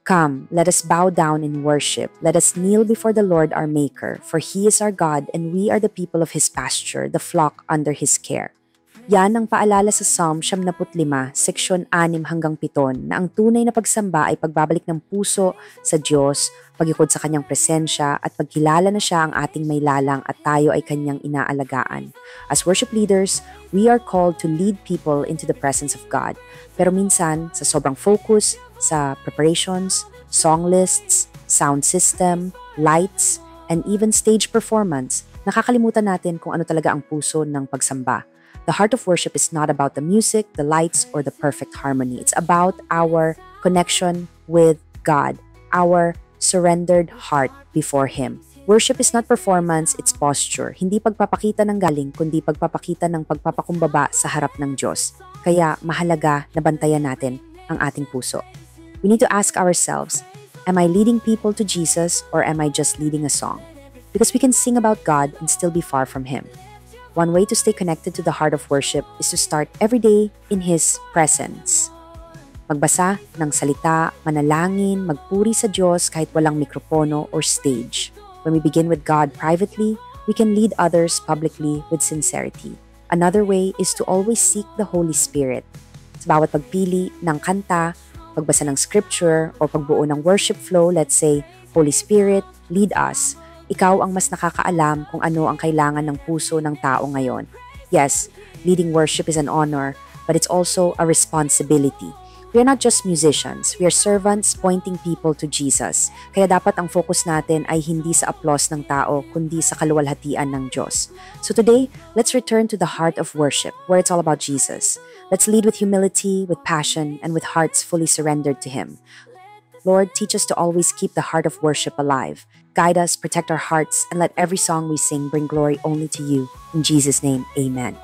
Come, let us bow down in worship. Let us kneel before the Lord our Maker, for He is our God and we are the people of His pasture, the flock under His care. Yan ang paalala sa Psalm 75, seksyon 6 hanggang 7 na ang tunay na pagsamba ay pagbabalik ng puso sa Diyos, pagikod sa Kanyang presensya at pagkilala na Siya ang ating may lalang at tayo ay Kanyang inaalagaan. As worship leaders, we are called to lead people into the presence of God. Pero minsan, sa sobrang focus, sa preparations, song lists, sound system, lights, and even stage performance, nakakalimutan natin kung ano talaga ang puso ng pagsamba. The heart of worship is not about the music, the lights, or the perfect harmony. It's about our connection with God, our surrendered heart before Him. Worship is not performance, it's posture. Hindi pagpapakita ng galing, kundi pagpapakita ng pagpapakumbaba sa harap ng Diyos. Kaya mahalaga na bantayan natin ang ating puso. We need to ask ourselves, am I leading people to Jesus or am I just leading a song? Because we can sing about God and still be far from Him. One way to stay connected to the heart of worship is to start every day in His presence. Magbasa ng salita, manalangin, magpuri sa Diyos kahit walang mikropono or stage. When we begin with God privately, we can lead others publicly with sincerity. Another way is to always seek the Holy Spirit. Sa bawat pagpili ng kanta, pagbasa ng scripture, o pagbuo ng worship flow, let's say, Holy Spirit, lead us. Ikaw ang mas nakakaalam kung ano ang kailangan ng puso ng tao ngayon. Yes, leading worship is an honor, but it's also a responsibility. We are not just musicians, we are servants pointing people to Jesus. Kaya dapat ang focus natin ay hindi sa applause ng tao, kundi sa kaluwalhatian ng Diyos. So today, let's return to the heart of worship, where it's all about Jesus. Let's lead with humility, with passion, and with hearts fully surrendered to Him. Lord, teach us to always keep the heart of worship alive. Guide us, protect our hearts, and let every song we sing bring glory only to You. In Jesus' name, amen.